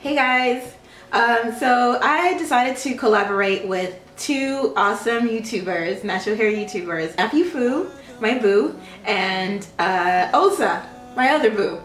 Hey guys, so I decided to collaborate with two awesome YouTubers, natural hair YouTubers, Nappyfu, my boo, and Osa, my other boo.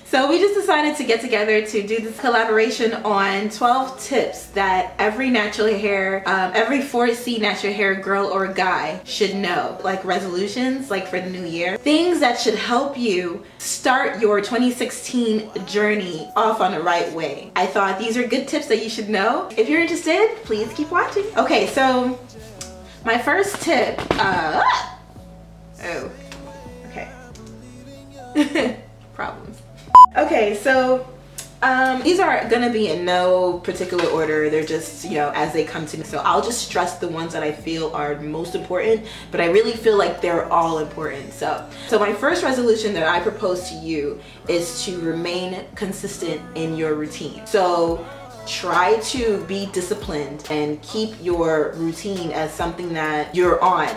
So we just decided to get together to do this collaboration on 12 tips that every natural hair, every 4C natural hair girl or guy should know. Like resolutions, like for the new year. Things that should help you start your 2016 journey off on the right way. I thought these are good tips that you should know. If you're interested, please keep watching. Okay, so my first tip, problems. Okay, so these are gonna be in no particular order. They're just, you know, as they come to me. So I'll just stress the ones that I feel are most important, but I really feel like they're all important. So my first resolution that I propose to you is to remain consistent in your routine. So try to be disciplined and keep your routine as something that you're on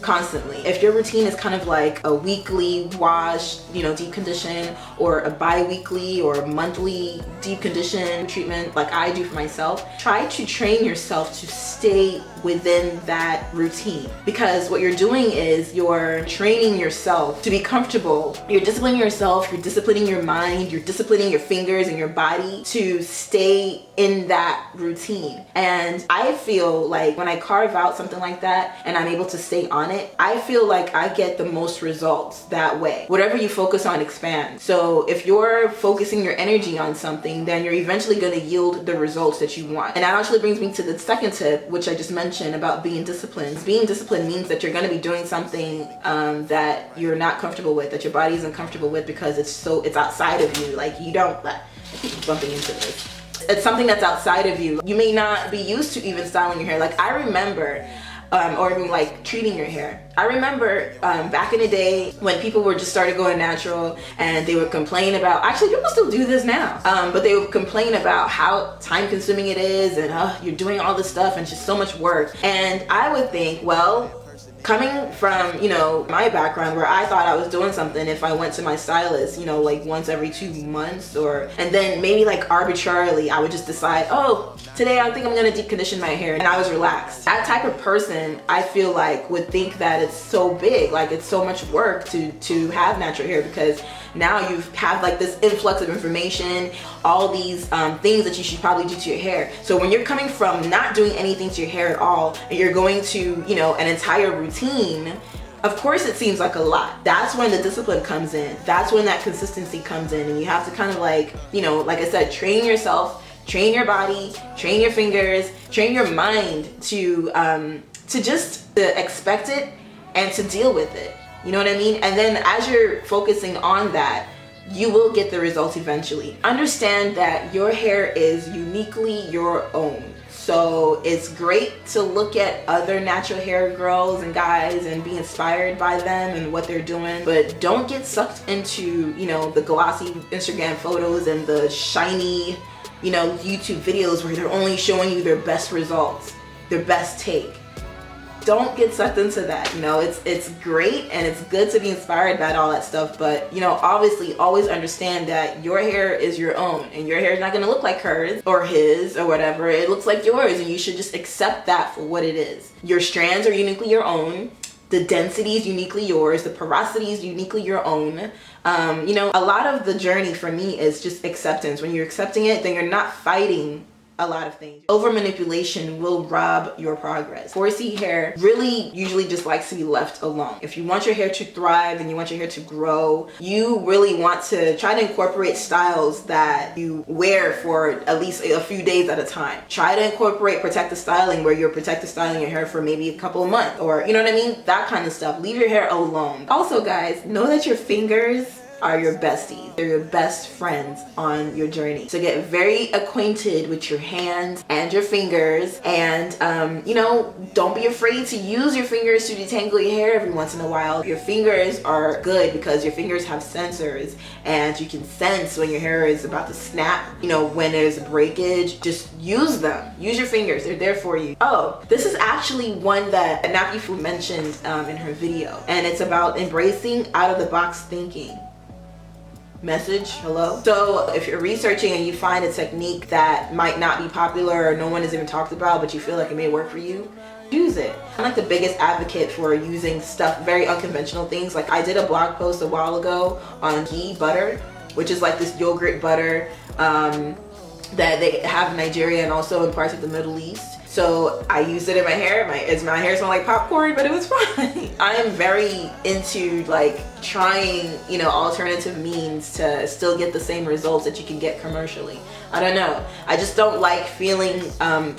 constantly. If your routine is kind of like a weekly wash, you know, deep condition, or a bi-weekly or monthly deep condition treatment like I do for myself, try to train yourself to stay within that routine, because what you're doing is you're training yourself to be comfortable. You're disciplining yourself, you're disciplining your mind, you're disciplining your fingers and your body to stay in that routine. And I feel like when I carve out something like that and I'm able to stay on it, I feel like I get the most results that way. Whatever you focus on expands. So if you're focusing your energy on something, then you're eventually going to yield the results that you want. And that actually brings me to the second tip, which I just mentioned about being disciplined. Being disciplined means that you're going to be doing something that you're not comfortable with, that your body isn't comfortable with, because it's outside of you. Like you don't, I keep bumping into this. It's something that's outside of you. You may not be used to even styling your hair. Like I remember, or even like treating your hair. I remember back in the day when people were just started going natural and they would complain about, actually people still do this now, but they would complain about how time consuming it is and you're doing all this stuff and it's just so much work. And I would think, well, coming from, you know, my background where I thought I was doing something if I went to my stylist, you know, like once every 2 months, and then maybe like arbitrarily I would just decide, oh, today I think I'm gonna deep condition my hair, and I was relaxed. That type of person, I feel like, would think that it's so big, like it's so much work to have natural hair, because now you have like this influx of information, all these things that you should probably do to your hair. So when you're coming from not doing anything to your hair at all, and you're going to, you know, an entire routine, of course it seems like a lot. That's when the discipline comes in. That's when that consistency comes in, and you have to kind of like, you know, like I said, train yourself, train your body, train your fingers, train your mind to just expect it and to deal with it. You know what I mean? And then as you're focusing on that, you will get the results eventually. Understand that your hair is uniquely your own. So it's great to look at other natural hair girls and guys and be inspired by them and what they're doing, but don't get sucked into, you know, the glossy Instagram photos and the shiny, you know, YouTube videos where they're only showing you their best results, their best take. Don't get sucked into that. You know, it's great and it's good to be inspired by all that stuff, but you know, obviously always understand that your hair is your own, and your hair is not gonna look like hers or his or whatever. It looks like yours, and you should just accept that for what it is. Your strands are uniquely your own. The density is uniquely yours. The porosity is uniquely your own. You know, a lot of the journey for me is just acceptance. When you're accepting it, then you're not fighting a lot of things. Over manipulation will rob your progress. 4C hair really usually just likes to be left alone. If you want your hair to thrive and you want your hair to grow, you really want to try to incorporate styles that you wear for at least a few days at a time. Try to incorporate protective styling where you're protective styling your hair for maybe a couple of months, or you know what I mean? That kind of stuff. Leave your hair alone. Also guys, know that your fingers are your besties. They're your best friends on your journey. So get very acquainted with your hands and your fingers, and you know, don't be afraid to use your fingers to detangle your hair every once in a while. Your fingers are good because your fingers have sensors, and you can sense when your hair is about to snap, you know, when there's breakage. Just use them. Use your fingers. They're there for you. Oh, this is actually one that Nappyfu mentioned in her video, and it's about embracing out of the box thinking. message, hello. So if you're researching and you find a technique that might not be popular or no one has even talked about, but you feel like it may work for you, use it. I'm like the biggest advocate for using stuff, very unconventional things. Like I did a blog post a while ago on ghee butter, which is like this yogurt butter that they have in Nigeria and also in parts of the Middle East. So I used it in my hair. My hair smelled like popcorn, but it was fine. I am very into like trying, you know, alternative means to still get the same results that you can get commercially. I don't know. I just don't like feeling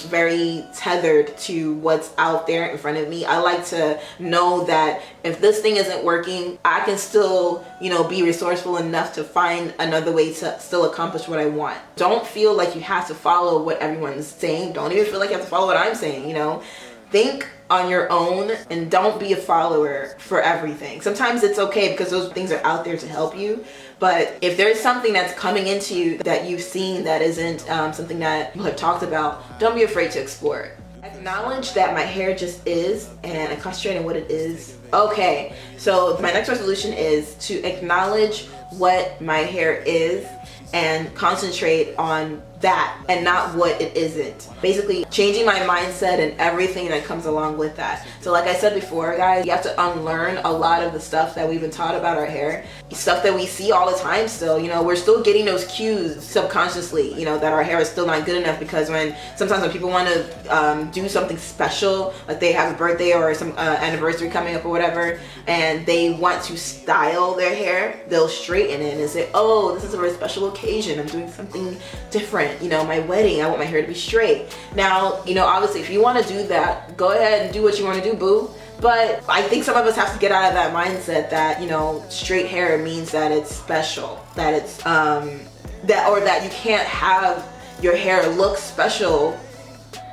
very tethered to what's out there in front of me. I like to know that if this thing isn't working, I can still, you know, be resourceful enough to find another way to still accomplish what I want. Don't feel like you have to follow what everyone's saying. Don't even feel like you have to follow what I'm saying, you know. Think on your own and don't be a follower for everything. Sometimes it's okay because those things are out there to help you. But if there's something that's coming into you that you've seen that isn't something that people have talked about, don't be afraid to explore it. Acknowledge that my hair just is and concentrate on what it is. Okay, so my next resolution is to acknowledge what my hair is and concentrate on that and not what it isn't. Basically changing my mindset and everything that comes along with that. So like I said before, guys, you have to unlearn a lot of the stuff that we've been taught about our hair, stuff that we see all the time still. You know, we're still getting those cues subconsciously, you know, that our hair is still not good enough, because sometimes when people want to do something special, like they have a birthday or some anniversary coming up or whatever, and they want to style their hair, they'll straighten it and say, oh, this is a very special occasion, I'm doing something different. You know, my wedding, I want my hair to be straight. Now, you know, obviously if you want to do that, go ahead and do what you want to do, boo. But I think some of us have to get out of that mindset that, you know, straight hair means that it's special, that it's that you can't have your hair look special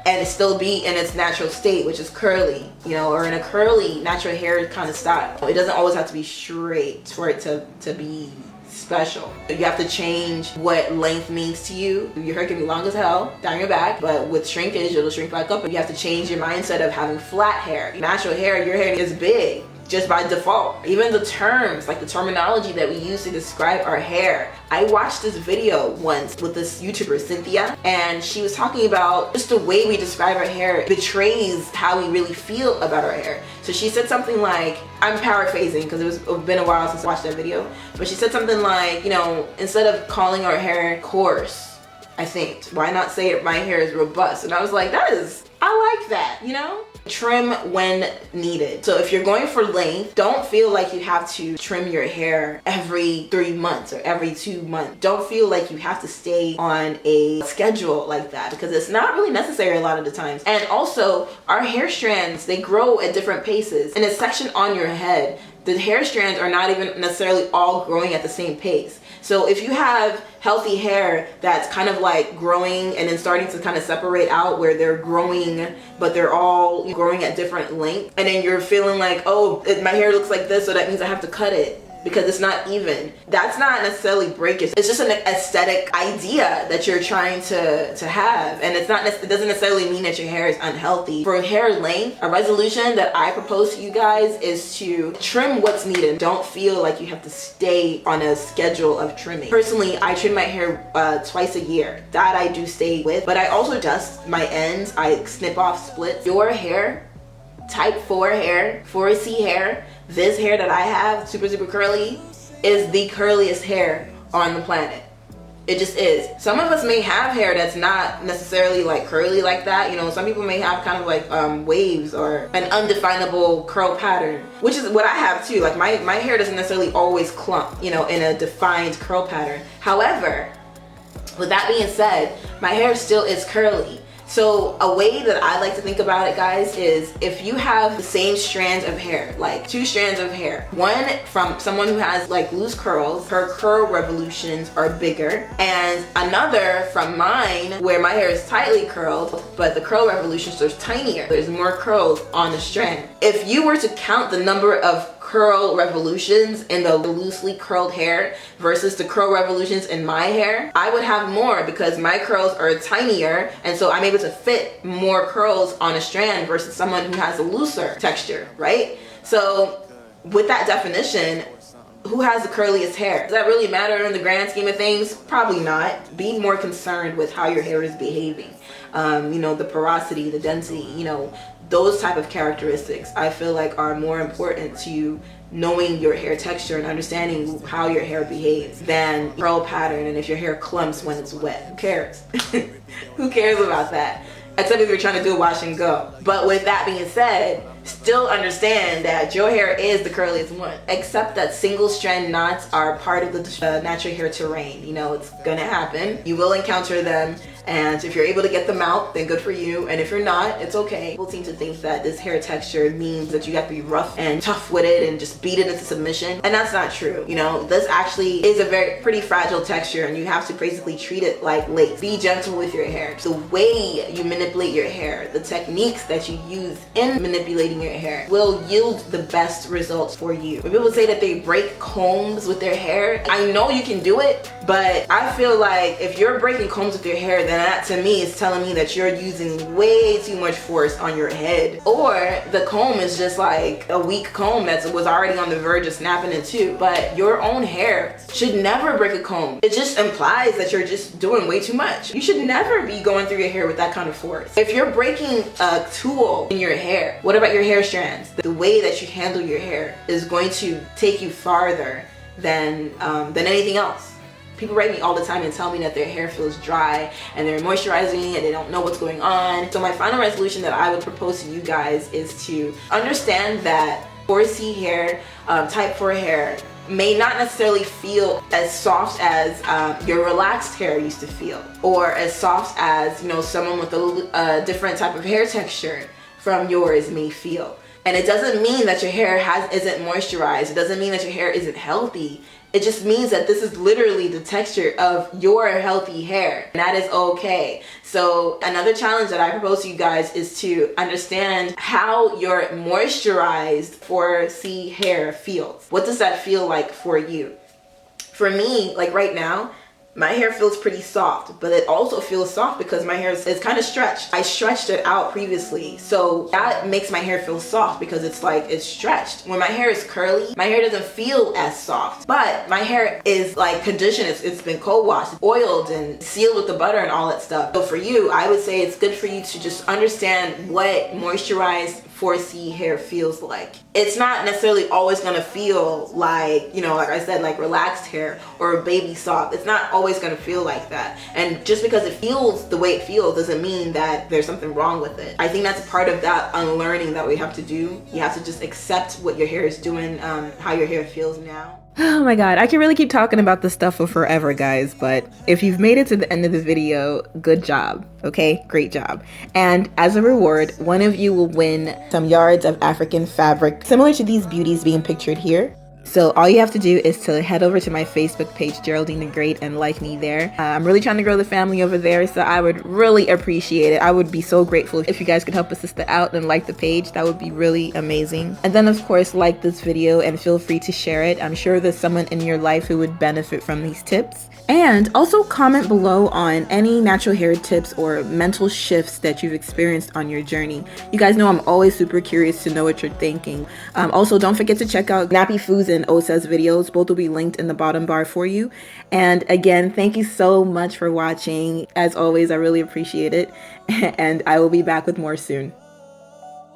and it still be in its natural state, which is curly, you know, or in a curly natural hair kind of style. It doesn't always have to be straight for it to be special. You have to change what length means to you. Your hair can be long as hell down your back, but with shrinkage it'll shrink back up, and you have to change your mindset of having flat hair. Natural hair, your hair is big just by default. Even the terms, like the terminology that we use to describe our hair. I watched this video once with this YouTuber, Cynthia, and she was talking about just the way we describe our hair betrays how we really feel about our hair. So she said something like, I'm paraphrasing because it's been a while since I watched that video, but she said something like, you know, instead of calling our hair coarse, I think, why not say my hair is robust? And I was like, I like that, you know? Trim when needed. So if you're going for length, don't feel like you have to trim your hair every 3 months or every 2 months. Don't feel like you have to stay on a schedule like that, because it's not really necessary a lot of the times. And also, our hair strands, they grow at different paces. In a section on your head, the hair strands are not even necessarily all growing at the same pace. So if you have healthy hair that's kind of like growing and then starting to kind of separate out where they're growing, but they're all growing at different lengths, and then you're feeling like, oh, my hair looks like this, so that means I have to cut it because it's not even. That's not necessarily breakage. It's just an aesthetic idea that you're trying to have, and it doesn't necessarily mean that your hair is unhealthy. For hair length, a resolution that I propose to you guys is to trim what's needed. Don't feel like you have to stay on a schedule of trimming. Personally, I trim my hair twice a year. That I do stay with, but I also dust my ends. I snip off splits. Your hair, type 4 hair, 4C hair, this hair that I have, super curly, is the curliest hair on the planet. It just is. Some of us may have hair that's not necessarily like curly like that. You know, some people may have kind of like waves or an undefinable curl pattern, which is what I have too. Like my hair doesn't necessarily always clump, you know, in a defined curl pattern. However, with that being said, my hair still is curly. So a way that I like to think about it, guys, is if you have the same strands of hair, like 2 strands of hair, one from someone who has like loose curls, her curl revolutions are bigger, and another from mine where my hair is tightly curled, but the curl revolutions are tinier. There's more curls on the strand. If you were to count the number of curl revolutions in the loosely curled hair versus the curl revolutions in my hair, I would have more because my curls are tinier, and so I'm able to fit more curls on a strand versus someone who has a looser texture, right? So with that definition, who has the curliest hair? Does that really matter in the grand scheme of things? Probably not. Be more concerned with how your hair is behaving. You know, the porosity, the density, you know, those type of characteristics I feel like are more important to knowing your hair texture and understanding how your hair behaves than curl pattern and if your hair clumps when it's wet. Who cares? Who cares about that? Except if you're trying to do a wash and go. But with that being said, still understand that your hair is the curliest one. Except that single strand knots are part of the natural hair terrain. You know, it's gonna happen. You will encounter them. And if you're able to get them out, then good for you. And if you're not, it's okay. People seem to think that this hair texture means that you have to be rough and tough with it and just beat it into submission. And that's not true. You know, this actually is a pretty fragile texture, and you have to basically treat it like lace. Be gentle with your hair. The way you manipulate your hair, the techniques that you use in manipulating your hair will yield the best results for you. When people say that they break combs with their hair, I know you can do it, but I feel like if you're breaking combs with your hair, then that to me is telling me that you're using way too much force on your head, or the comb is just like a weak comb that was already on the verge of snapping in two. But your own hair should never break a comb. It just implies that you're just doing way too much. You should never be going through your hair with that kind of force. If you're breaking a tool in your hair, what about your hair strands? The way that you handle your hair is going to take you farther than anything else. People write me all the time and tell me that their hair feels dry and they're moisturizing and they don't know what's going on. So my final resolution that I would propose to you guys is to understand that 4C hair, type 4 hair, may not necessarily feel as soft as your relaxed hair used to feel, or as soft as, you know, someone with a different type of hair texture from yours may feel. And it doesn't mean that your hair isn't moisturized. It doesn't mean that your hair isn't healthy. It just means that this is literally the texture of your healthy hair, and that is okay. So another challenge that I propose to you guys is to understand how your moisturized 4C hair feels. What does that feel like for you? For me, like right now, my hair feels pretty soft, but it also feels soft because my hair is kind of stretched. I stretched it out previously, so that makes my hair feel soft because it's stretched. When my hair is curly, my hair doesn't feel as soft, but my hair is like conditioned. It's been cold washed, oiled, and sealed with the butter and all that stuff. So for you, I would say it's good for you to just understand what moisturized 4C hair feels like. It's not necessarily always gonna feel like, you know, like I said, like relaxed hair or baby soft. It's not always gonna feel like that. And just because it feels the way it feels doesn't mean that there's something wrong with it. I think that's part of that unlearning that we have to do. You have to just accept what your hair is doing, how your hair feels now. Oh my god, I can really keep talking about this stuff for forever, guys, but if you've made it to the end of the video, good job, okay? Great job. And as a reward, one of you will win some yards of African fabric, similar to these beauties being pictured here. So all you have to do is to head over to my Facebook page, Geraldine the Great, and like me there. I'm really trying to grow the family over there, so I would really appreciate it. I would be so grateful if you guys could help a sister out and like the page. That would be really amazing. And then of course, like this video and feel free to share it. I'm sure there's someone in your life who would benefit from these tips. And also comment below on any natural hair tips or mental shifts that you've experienced on your journey. You guys know I'm always super curious to know what you're thinking. Also, don't forget to check out Nappyfu and Osa's videos. Both will be linked in the bottom bar for you. And again, thank you so much for watching. As always, I really appreciate it. And I will be back with more soon.